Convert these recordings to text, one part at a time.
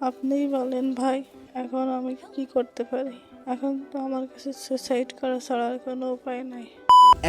আপনিই বলেন ভাই, এখন আমি কি করতে পারি? এখন তো আমার কাছে সুসাইড করা ছাড়া আর কোনো উপায় নাই।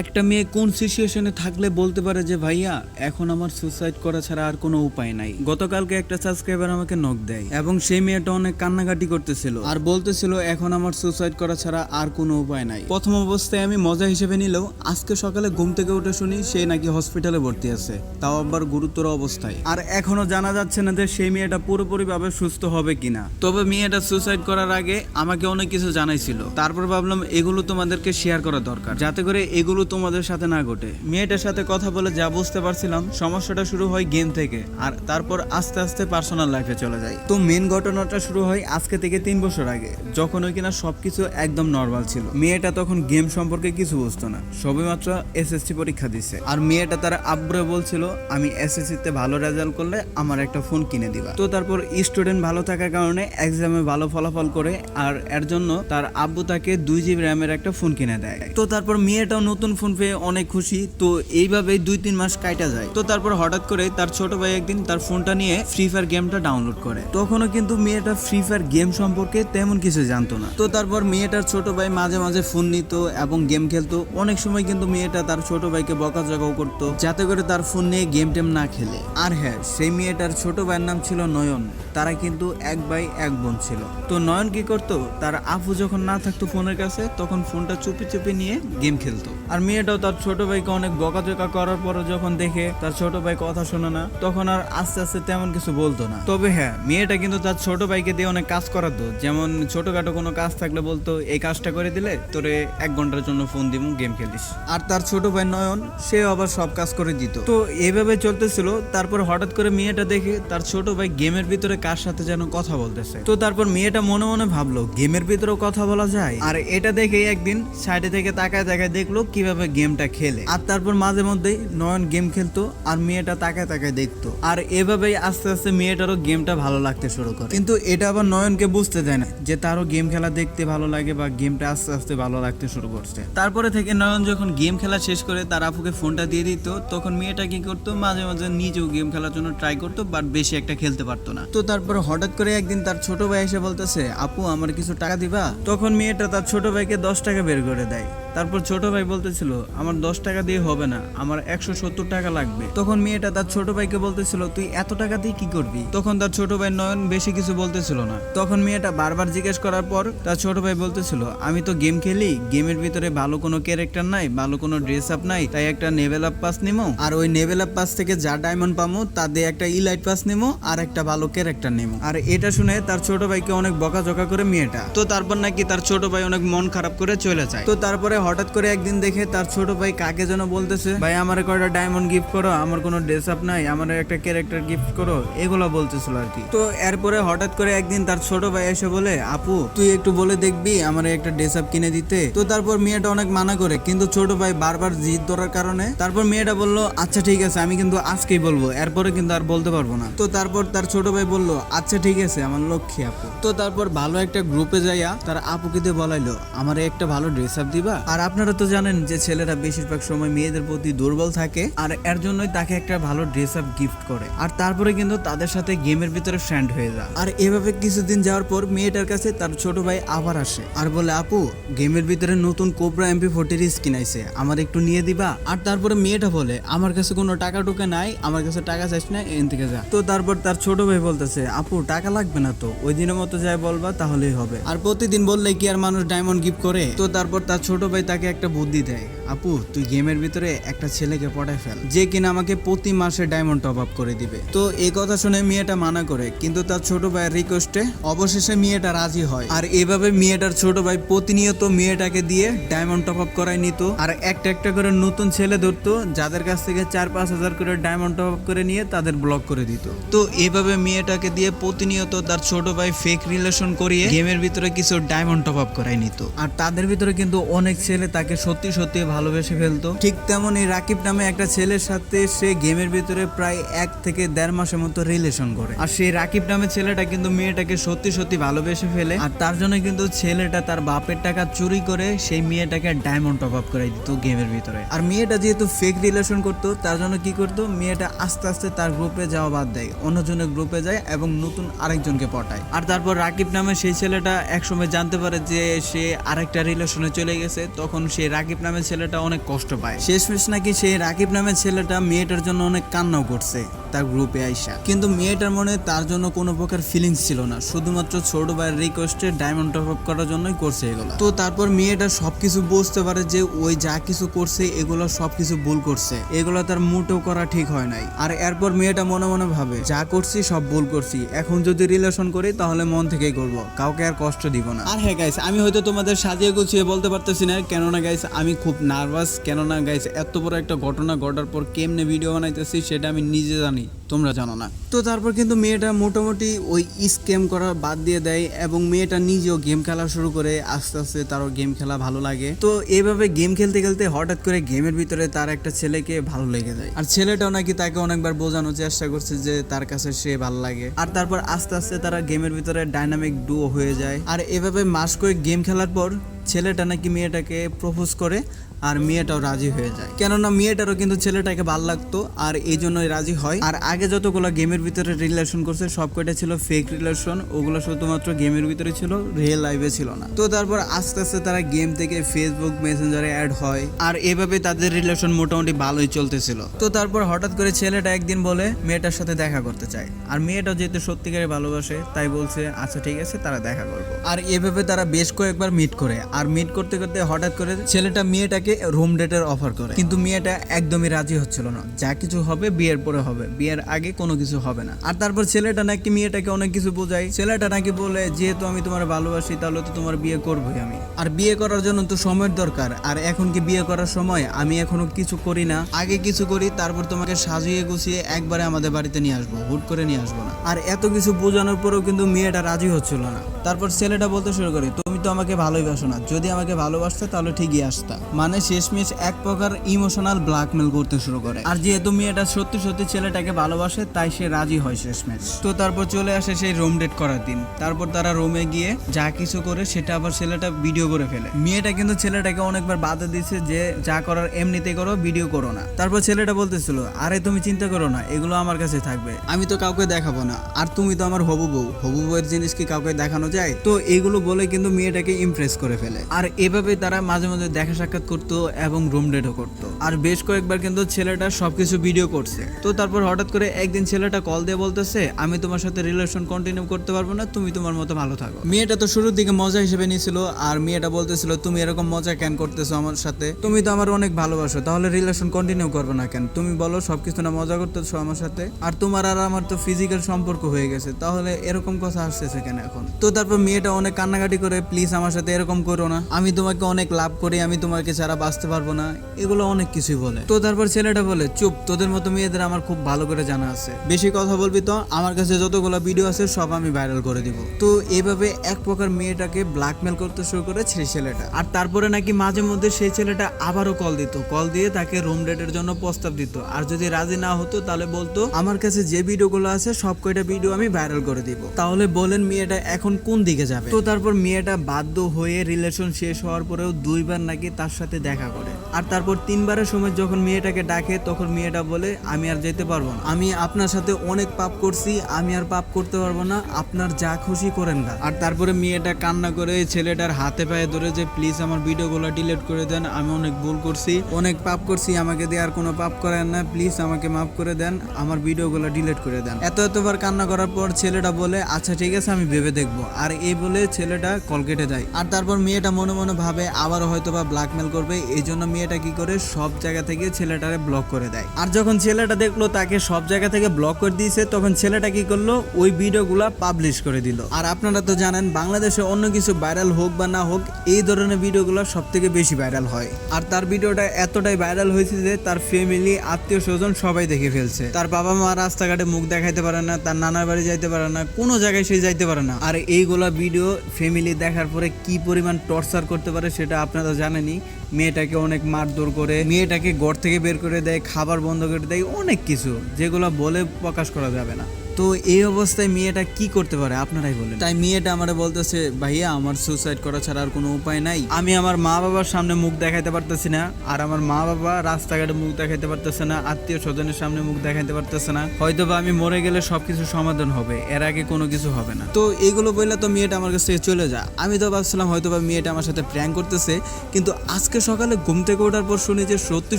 একটা মেয়ে কোন সিচুয়েশনে থাকলে বলতে পারে যে ভাইয়া এখন আমার সুসাইড করা ছাড়া আর কোনো উপায় নাই? গতকালকে একটা সাবস্ক্রাইবার আমাকে নক দেয় এবং সেই মেয়েটা অনেক কান্নাকাটি করতেছিল আর বলতেছিল এখন আমার সুসাইড করা ছাড়া আর কোনো উপায় নাই। প্রথম অবস্থায় আমি মজা হিসেবে নিলেও আজকে সকালে ঘুম থেকে উঠে শুনি সে নাকি হসপিটালে ভর্তি আছে, তাও আবার গুরুতর অবস্থায়। আর এখনো জানা যাচ্ছে না যে সেই মেয়েটা পুরোপুরি ভাবে সুস্থ হবে কিনা। তবে মেয়েটা সুসাইড করার আগে আমাকে অনেক কিছু জানাইছিল, তারপর ভাবলাম এগুলো তোমাদেরকে শেয়ার করা দরকার যাতে করে এগুলো তোমাদের সাথে না ঘটে। মেয়েটার সাথে কথা বলে যা বুঝতে পারছিলাম সমস্যাটা শুরু হয় গেম থেকে আর তারপর আস্তে আস্তে পার্সোনাল লাইফে চলে যায়। তো মেন ঘটনাটা শুরু হয় আজকে থেকে 3 বছর আগে, যখন ওই কিনা সবকিছু একদম নর্মাল ছিল। মেয়েটা তখন গেম সম্পর্কে কিছু বুঝতো না, সবেমাত্র এসএসসি পরীক্ষা দিছে। আর মেয়েটা তার আব্বুরে বলছিল আমি এসএসসি তে ভালো রেজাল্ট করলে আমার একটা ফোন কিনে দিবা। তো তারপর স্টুডেন্ট ভালো থাকার কারণে এক্সামে ভালো ফলাফল করে আর এর জন্য তার আব্বু তাকে 2 GB র্যামের একটা ফোন কিনে দেয়। তো তারপর মেয়েটাও নতুন ফোন পেয়ে অনেক খুশি। তো এইভাবেই 2-3 মাস কাটা যায়। তো তারপর হঠাৎ করে তার ছোট ভাই একদিন তার ফোনটা নিয়ে ফ্রি ফায়ার গেমটা ডাউনলোড করে। তখনও কিন্তু মেয়েটা ফ্রি ফায়ার গেম সম্পর্কে তেমন কিছু জানতো না। তো তারপর মেয়েটার ছোট ভাই মাঝে মাঝে ফোন নিত এবং গেম খেলতো। অনেক সময় কিন্তু মেয়েটা তার ছোট ভাইকে বকাঝকাও করতো যাতে করে তার ফোন নিয়ে গেম টেম না খেলে। আর হ্যাঁ, সেই মেয়েটার ছোট ভাইয়ের নাম ছিল নয়ন। তারা কিন্তু 1 ভাই 1 বোন ছিল। তো নয়ন কি করতো, তার আপু যখন না থাকতো ফোনের কাছে তখন ফোনটা চুপি চুপি নিয়ে গেম খেলতো। আর মেয়েটাও তার ছোট ভাইকে অনেক বকাঝকা করার পর যখন দেখে তার ছোট ভাই কথা শোনে না, তখন আর আস্তে আস্তে তেমন কিছু বলতো না। তবে হ্যাঁ, মেয়েটা কিন্তু তার ছোট ভাইকে দিয়ে অনেক কাজ করাতো। যেমন ছোটখাটো কোনো কাজ থাকলে বলতো এই কাজটা করে দিলে তোরে 1 ঘন্টার জন্য ফোন দিব, গেম খেলিস। আর তার ছোট ভাই নয়ন সে আবার সব কাজ করে দিত। তো এইভাবে চলতেছিল। তারপর হঠাৎ করে মেয়েটা দেখে তার ছোট ভাই গেমের ভিতরে কার সাথে যেন কথা বলতেছে। তো তারপর মেয়েটা মনে মনে ভাবলো গেমের ভিতরেও কথা বলা যায়। আর এটা দেখে একদিন সাইডে থেকে তাকায় তাকায় দেখলো কিভাবে গেমটা খেলে। আর তারপর মাঝে মধ্যেই নয়ন গেম খেলতো আর মেয়েটা তাকায় তাকায় দেখতো। আর এভাবেই আস্তে আস্তে মেয়েটারও গেমটা ভালো লাগতে শুরু করে। কিন্তু এটা আবার নয়নকে বুঝতে দেয় না যে তারও গেম খেলা দেখতে ভালো লাগে বা গেমটা আস্তে আস্তে ভালো লাগতে শুরু করছে। তারপরে থেকে নয়ন যখন গেম খেলা শেষ করে তার আপুকে ফোনটা দিয়ে দিত, তখন মেয়েটা কি করতো, মাঝে মাঝে নিজেও গেম খেলার জন্য ট্রাই করতো, বাট বেশি একটা খেলতে পারতো না। তো তারপর হঠাৎ করে একদিন তার ছোট ভাই এসে বলতেছে আপু আমার কিছু টাকা দিবা। তখন মেয়েটা তার ছোট ভাইকে 10 টাকা বের করে দেয়। তারপর ছোট ভাই বলতেছিল আমার 10 টাকা দিয়ে হবে না, আমার 170 টাকা লাগবে। তখন মেয়েটা তার ছোট ভাইকে বলতেছিল তুই এত টাকা দিয়ে কি করবি? তখন তার ছোট ভাই নয়ন বেশি কিছু বলতেছিল না। তখন মেয়েটা বারবার জিজ্ঞেস করার পর তার ছোট ভাই বলতেছিল আমি তো গেম খেলি, গেমের ভিতরে ভালো কোনো ক্যারেক্টার নাই, ভালো কোনো ড্রেস আপ নাই, তাই একটা লেভেল আপ পাস নিমো, আর ওই লেভেল আপ পাস থেকে যা ডায়মন্ড পামো তা দিয়ে একটা ইলাইট পাস নিমো আর একটা ভালো ক্যারেক্টার নিমো। আর এটা শুনে তার ছোট ভাইকে অনেক বকাঝকা করে মেয়েটা। তো তারপর নাকি তার ছোট ভাই অনেক মন খারাপ করে চলে যায়। তো তারপরে হঠাৎ করে একদিন দেখে তার ছোট ভাই কাকে যেন বলতেছে ভাই আমার কয়টা ডায়মন্ড গিফট করো, আমার কোনো ড্রেস আপ নাই, আমার একটা ক্যারেক্টার গিফট করো, এগুলো বলতেছিল আর কি। তো এরপরে হঠাৎ করে একদিন তার ছোট ভাই এসে বলে আপু তুই একটু বলে দেখবি আমার একটা ড্রেস আপ কিনে দিতে। তো তারপর মেয়েটা অনেক মানা করে, কিন্তু ছোট ভাই বারবার জিদ ধরার কারণে তারপর মেয়েটা বলল আচ্ছা ঠিক আছে আমি কিন্তু আজকেই বলবো, এরপরে কিন্তু আর বলতে পারবো না। তো তারপর তার ছোট ভাই বলল আচ্ছা ঠিক আছে আমার লক্ষ্মী আপু। তো তারপর ভালো একটা গ্রুপে যাইয়া তার আপুকে দিয়ে বলাইলো আমার একটা ভালো ড্রেস আপ দিবা। আর আপনারা তো জানেন যে ছেলেরা বেশিরভাগ সময় মেয়েদের প্রতি দুর্বল থাকে, আর এর জন্যই তাকে একটা ভালো ড্রেস আপ গিফট করে। আর তারপরে কিন্তু তাদের সাথে গেমের ভিতরে ফ্রেন্ড হয়ে যায়। আর এভাবে কিছুদিন যাওয়ার পর মেয়েটার কাছে তার ছোট ভাই আবার আসে আর বলে আপু গেমের ভিতরে নতুন কোবরা MP40 স্কিন আইছে, আমার একটু নিয়ে দিবা। আর তারপরে মেয়েটা বলে আমার কাছে কোনো টাকা টুকা নাই, আমার কাছে টাকা চাইছ না, এখান থেকে যা। তো তারপর তার ছোট ভাই বলতেছে আপু টাকা লাগবে না তো, ওই দিনের মতো যাই বলবা তাহলেই হবে, আর প্রতিদিন বললে কি আর মানুষ ডায়মন্ড গিফট করে। তো তারপর তার ছোট ভাই তাকে একটা বুদ্ধি দেয় আপু তুই গেমের ভিতরে একটা ছেলেকে পটায় ফেল যে কিনা আমাকে প্রতি মাসে ডায়মন্ড টপ আপ করে দিবে। তো এই কথা শুনে মেয়েটা মানা করে, কিন্তু তার ছোট ভাইয়ের রিকোয়েস্টে অবশেষে মেয়েটা রাজি হয়। আর এভাবে মেয়েটার ছোট ভাই প্রতিনিয়ত মেয়েটাকে দিয়ে ডায়মন্ড টপ আপ করাই নিত, আর একটা একটা করে নতুন ছেলে ধরতো যাদের কাছ থেকে 4-5 হাজার করে ডায়মন্ড টপ আপ করে নিয়ে তাদের ব্লক করে দিত। তো এভাবে মেয়েটাকে দিয়ে প্রতিনিয়ত তার ছোট ভাই ফেক রিলেশন করিয়ে গেমের ভিতরে কিছু ডায়মন্ড টপ আপ করাই নিত। আর তাদের ভিতরে কিন্তু অনেক ছেলে ছেলে তাকে সত্যি সত্যি ভালোবেসে ফেলতো। ঠিক তেমনি রাকিব নামে একটা ছেলের সাথে সে গেমের ভিতরে প্রায় 1 থেকে 1.5 মাসের মতো রিলেশন করে। আর সেই রাকিব নামে ছেলেটা কিন্তু মেয়েটাকে সত্যি সত্যি ভালোবেসে ফেলে। আর তার জন্য কিন্তু ছেলেটা তার বাপের টাকা চুরি করে সেই মেয়েটাকে ডায়মন্ড টপ আপ করে দিত গেমের ভিতরে। আর মেয়েটা যেহেতু ফেক রিলেশন করতো, তার জন্য কি করতো, মেয়েটা আস্তে আস্তে তার গ্রুপে যাওয়া বাদ দেয়, অন্যজনের গ্রুপে যায় এবং নতুন আরেকজনকে পটায়। আর তারপর রাকিব নামে সেই ছেলেটা একসময় জানতে পারে যে সে আরেকটা রিলেশনে চলে গেছে। তখন সেই রাকিব নামের ছেলেটা অনেক কষ্ট পায়। শেষমেশ নাকি সেই রাকিব নামের ছেলেটা মেয়েটার জন্য অনেক কান্নাও করছে তার গ্রুপে আইসা, কিন্তু মেয়েটার মনে তার জন্য কোনো প্রকার ফিলিংস ছিল না, শুধুমাত্র ছোট ভাইয়ের রিকোয়েস্টে ডায়মন্ড টপ আপ করার জন্যই করছে এগুলো। তো তারপর মেয়েটা সবকিছু বুঝতে পারে যে ওই যা কিছু করছে এগুলো সবকিছু ভুল করছে, এগুলো তার মোটেও করা ঠিক হয় নাই। আর এরপর মেয়েটা মনে মনে ভাবে যা করছি সব ভুল করছি, এখন যদি রিলেশন করি তাহলে মন থেকেই করব, কাউকে আর কষ্ট দিব না। আর হ্যাঁ গাইস, আমি হয়তো তোমাদের সাজিয়ে গুছিয়ে বলতে পারতেছি না, কেননা গাইস আমি খুব নার্ভাস। কেননা গাইস এত বড় একটা ঘটনা ঘটার পর কেমনে ভিডিও বানাইতেছি সেটা আমি নিজে জানি, তোমরা জানো না। তো তারপর কিন্তু মেয়েটা মোটামুটি ওই স্ক্যাম করা বাদ দিয়ে দেয় এবং মেয়েটা নিজেও গেম খেলা শুরু করে। আস্তে আস্তে তারও গেম খেলা ভালো লাগে। তো এইভাবে গেম খেলতে খেলতে হঠাৎ করে গেমের ভিতরে তার একটা ছেলেকে ভালো লেগে যায়। আর ছেলেটাও নাকি তাকে অনেকবার বোঝানোর চেষ্টা করছে যে তার কাছে সে ভালো লাগে। আর তারপর আস্তে আস্তে তারা গেমের ভিতরে ডাইনামিক ডুও হয়ে যায়। আর এভাবে মাস কয়েক গেম খেলার পর ছেলেটা নাকি মেয়েটাকে প্রপোজ করে আর মেয়েটাও রাজি হয়ে যায়, কেননা মেয়েটারও কিন্তু ছেলেটাকে ভালো লাগতো আর এই জন্যই রাজি হয়। আর আগে যতগুলো গেমের ভিতরে রিলেশন করছে সব কয়টা ছিল ফেক রিলেশন, ওগুলো শুধুমাত্র গেমের ভিতরে ছিল, রিয়েল লাইফে ছিল না। তো তারপর আস্তে আস্তে তারা গেম থেকে ফেসবুক মেসেঞ্জারে অ্যাড হয় আর এভাবে তাদের রিলেশন মোটামুটি ভালোই চলতেছিল। তো তারপর হঠাৎ করে ছেলেটা একদিন বলে মেয়েটার সাথে দেখা করতে চায়। আর মেয়েটা যেহেতু সত্যিকারে ভালোবাসে তাই বলছে আচ্ছা ঠিক আছে তারা দেখা করবো। আর এভাবে তারা বেশ কয়েকবার মিট করে। আর মিট করতে করতে হঠাৎ করে ছেলেটা মেয়েটাকে রুম ডেটের অফার করে, কিন্তু মেয়েটা একদমই রাজি হচ্ছিল না। যা কিছু হবে বিয়ের পরে হবে, বিয়ের আগে কোনো কিছু হবে না। আর তারপর ছেলেটা নাকি মেয়েটাকে অনেক কিছু বোঝায়। ছেলেটা নাকি বলে যেহেতু আমি তোমার ভালোবাসি তাহলে তো তোমার বিয়ে করবোই আমি, আর বিয়ে করার জন্য তো সময়ের দরকার। আর এখন কি বিয়ে করার সময়? আমি এখনো কিছু করি না, আগে কিছু করি, তারপর তোমাকে সাজিয়ে গুছিয়ে একবারে আমাদের বাড়িতে নিয়ে আসবো, হুট করে নিয়ে আসবো না। আর এত কিছু বোঝানোর পরেও কিন্তু মেয়েটা রাজি হচ্ছিল না। তারপর ছেলেটা বলতে শুরু করে তুমি তো আমাকে ভালোই বাসো না, যদি আমাকে ভালোবাসতে তাহলে ঠিকই আসতা। মানে শেষমেশ এক প্রকার ইমোশনাল ব্ল্যাকমেল করতে শুরু করে। আর যেহেতু মেয়েটা সত্যি সত্যি ছেলেটাকে ভালোবাসে তাই সে রাজি হয় শেষমেশ। তো তারপর চলে আসে সেই রুম ডেট করার দিন। তারপর তারা রুমে গিয়ে যা কিছু করে সেটা আবার ছেলেটা ভিডিও করে ফেলে। মেয়েটা কিন্তু ছেলেটাকে অনেকবার বাধা দিচ্ছে যে যা করার এমনিতে করো, ভিডিও করো না। তারপর ছেলেটা বলতেছিল আরে তুমি চিন্তা করো না, এগুলো আমার কাছে থাকবে, আমি তো কাউকে দেখাবো না, আর তুমি তো আমার হবু বউ, হবু বউয়ের জিনিস কি কাউকে দেখানো যায়? তো এইগুলো বলে কিন্তু মেয়েটাকে ইমপ্রেস করে ফেলে। আর এভাবে তারা মাঝে মাঝে দেখা সাক্ষাৎ করতো এবং রুম ডেটও করতো। আর বেশ কয়েকবার কিন্তু ছেলেটা সবকিছু ভিডিও করছে। তো তারপর হঠাৎ করে একদিন ছেলেটা কল দিয়ে বলতেছে আমি তোমার সাথে রিলেশন কন্টিনিউ করতে পারবো না, তুমি তোমার মতো ভালো থাকো। মেয়েটা তো শুরুর দিকে মজা হিসেবে নিয়েছিল। আর মেয়েটা বলতেছিল তুমি এরকম মজা কেন করতেছো আমার সাথে, তুমি তো আমার অনেক ভালোবাসো, তাহলে রিলেশন কন্টিনিউ করবে না কেন? তুমি বলো সবকিছু না মজা করতেছো আমার সাথে, আর তোমার আর আমার তো ফিজিক্যাল সম্পর্ক হয়ে গেছে, তাহলে এরকম কথা আসতেছে কেন এখন? তো তারপর মেয়েটা অনেক কান্নাকাটি করে প্লিজ আমার সাথে এরকম করো না, আমি তোমাকে অনেক লাভ করি, আমি তোমাকে ছাড়া বাঁচতে পারবো না, এগুলো অনেক কিছুই বলে। তো তারপর ছেলেটা বলে চুপ, তোদের মতো মেয়েদের আমার খুব ভালো করে জানা আছে, বেশি কথা বলবি তো আমার কাছে যতগুলো ভিডিও আছে সব আমি ভাইরাল করে দিব। তো এইভাবে এক প্রকার মেয়েটাকে ব্ল্যাকমেল করতে শুরু করে সেই ছেলেটা। আর তারপরে নাকি মাঝে মধ্যে সেই ছেলেটা আবারও কল দিত, কল দিয়ে তাকে রুম ডেটের জন্য প্রস্তাব দিত। আর যদি রাজি না হতো তাহলে বলতো আমার কাছে যে ভিডিওগুলো আছে সব কয়টা ভিডিও আমি ভাইরাল করে দিব। তাহলে বলেন মেয়েটা এখন কোন দিকে যাবে? তো তারপর মেয়েটা বাধ্য হয়ে রিলেশন শেষ হওয়ার পরেও 2 বার নাকি তার সাথে দেখা করে। আর তারপর 3 বারের সময় যখন মেয়েটাকে ডাকে তখন মেয়েটা বলে আমি আর যেতে পারবো না, আমি আপনার সাথে অনেক পাপ করছি, আমি আর পাপ করতে পারবো না, আপনার যা খুশি করেন না। আর তারপরে মেয়েটা কান্না করে ছেলেটার হাতে পায়ে ধরে যে প্লিজ আমার ভিডিওগুলো ডিলিট করে দেন, আমি অনেক ভুল করছি, অনেক পাপ করছি, আমাকে দিয়ে আর কোনো পাপ করেন না, প্লিজ আমাকে মাফ করে দেন, আমার ভিডিওগুলো ডিলিট করে দেন। এতবার কান্না করার পর ছেলেটা বলে আচ্ছা ঠিক আছে আমি ভেবে দেখবো। আর এই বলে ছেলেটা কল কেটে যায়। আর তারপর মেয়েটা মনে মনে ভাবে আবারও হয়তো বা ব্ল্যাকমেল করবে, এই জন্য মেয়েটা কি করে সব জায়গা থেকে ছেলেটারে ব্লক করে দেয়। আর যখন ছেলেটা দেখলো তাকে সব জায়গা থেকে ব্লক করে দিয়েছে তখন ছেলেটা কি করলো ওই ভিডিওগুলা পাবলিশ করে দিল। আর আপনারা তো জানেন বাংলাদেশে অন্য কিছু ভাইরাল হোক বা না হোক এই ধরনের ভিডিওগুলো সব থেকে বেশি ভাইরাল হয়। আর তার ভিডিওটা এতটাই ভাইরাল হয়েছে যে তার ফ্যামিলি আত্মীয় স্বজন সবাই দেখে ফেলছে। তার বাবা মা রাস্তাঘাটে মুখ দেখাইতে পারে না, তার নানার বাড়ি যাইতে পারে না, কোনো জায়গায় সে যাইতে পারে না। আর এইগুলা ভিডিও ফ্যামিলি দেখার দেখার পরে কি পরিমাণ টর্চার করতে পারে সেটা আপনারা জানেনই। মেয়েটাকে অনেক মারধর করে, মেয়েটাকে ঘর থেকে বের করে দেয়, খাবার বন্ধ করে দেয়, অনেক কিছু যেগুলো বলে প্রকাশ করা যাবে না। তো এই অবস্থায় মেয়েটা কি করতে পারে আপনারাই বলেন। তাই মেয়েটা আমারে বলতেছে, ভাইয়া আমার সুসাইড করা ছাড়া আর কোনো উপায় নাই, আমি আমার মা বাবার সামনে মুখ দেখাইতে পারতেছি না, আর আমার মা বাবা রাস্তাঘাটে মুখ দেখাইতে পারতেছে না, আত্মীয় স্বজনের সামনে মুখ দেখাইতে পারতেছে না, হয়তোবা আমি মরে গেলে সবকিছু সমাধান হবে, এর আগে কোনো কিছু হবে না। তো এইগুলো বললে তো মেয়েটা আমার কাছ থেকে চলে যায়। আমি তো ভাবছিলাম হয়তোবা মেয়েটা আমার সাথে প্র্যাঙ্ক করতেছে, কিন্তু আজকে সকালে ঘুম থেকে ওঠার পর শুনি যে সত্যি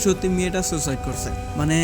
সত্যি মেয়েটা সুসাইড করছে। মানে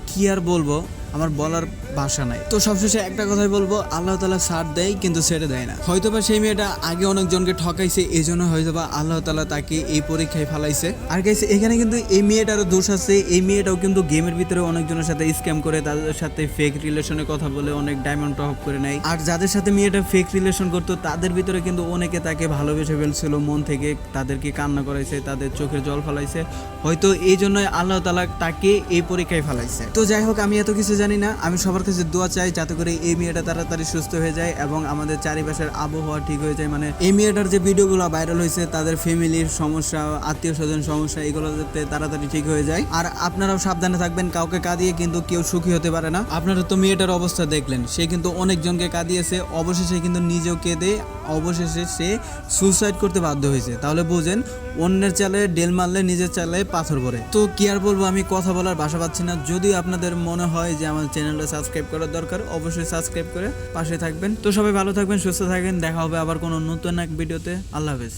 কি আর বলবো, আমার বলার ভাষা নাই। তো সবশেষে একটা কথাই বলবো, আল্লাহ তাআলা ছাড় দেয় কিন্তু ছেড়ে দেয় না। হয়তোবা সেই মেয়েটা আগে অনেকজনকে ঠকাইছে, এই জন্য হয়তোবা আল্লাহ তাআলা তাকে এই পরীক্ষায় ফালাইছে। আর গাইস এখানে কিন্তু এই মেয়েটারও দোষ আছে। এই মেয়েটাও কিন্তু গেমের ভিতরে অনেকজনের সাথে স্ক্যাম করে, তাদের সাথে ফেক রিলেশনের কথা বলে অনেক ডায়মন্ড টপ করে নেয়। আর যাদের সাথে মেয়েটা ফেক রিলেশন করতো তাদের ভিতরে কিন্তু অনেকে তাকে ভালোবেসে ফেলছিল মন থেকে, তাদেরকে কান্না করাইছে, তাদের চোখে জল ফালাইছে। হয়তো এই জন্যই আল্লাহ তাআলা তাকে এই পরীক্ষায় ফালাইছে। তো যাই হোক, আমি এত কিছু জানি না, আমি সবার কাছে দোয়া চাই যাতে করে এই মেয়েটা তাড়াতাড়ি সুস্থ হয়ে যায় এবং আমাদের চারিপাশের আবহাওয়া ঠিক হয়ে যায়। মানে এই মেয়েটার যে ভিডিওগুলো ভাইরাল হয়েছে, তাদের ফ্যামিলির সমস্যা, আত্মীয় স্বজন সমস্যা, এগুলো যাতে তাড়াতাড়ি ঠিক হয়ে যায়। আর আপনারাও সাবধানে থাকবেন, কাউকে কাঁদিয়ে কিন্তু কেউ সুখী হতে পারে না। আপনারা তো মেয়েটার অবস্থা দেখলেন, সে কিন্তু অনেকজনকে কাঁদিয়েছে, অবশেষে কিন্তু নিজেও কেঁদে অবশেষে সে সুসাইড করতে বাধ্য হয়েছে। তাহলে বুঝেন, অন্যের চালে ডেল মারলে নিজের চালে পাথর পড়ে। তো কি আর বলবো, আমি কথা বলার ভাষা পাচ্ছি না। যদি আপনাদের মনে হয় যে আমার চ্যানেলটা সাবস্ক্রাইব করার দরকার, অবশ্যই সাবস্ক্রাইব করে পাশে থাকবেন। তো সবাই ভালো থাকবেন, সুস্থ থাকবেন, দেখা হবে আবার কোনো নতুন এক ভিডিওতে। আল্লাহ হাফেজ।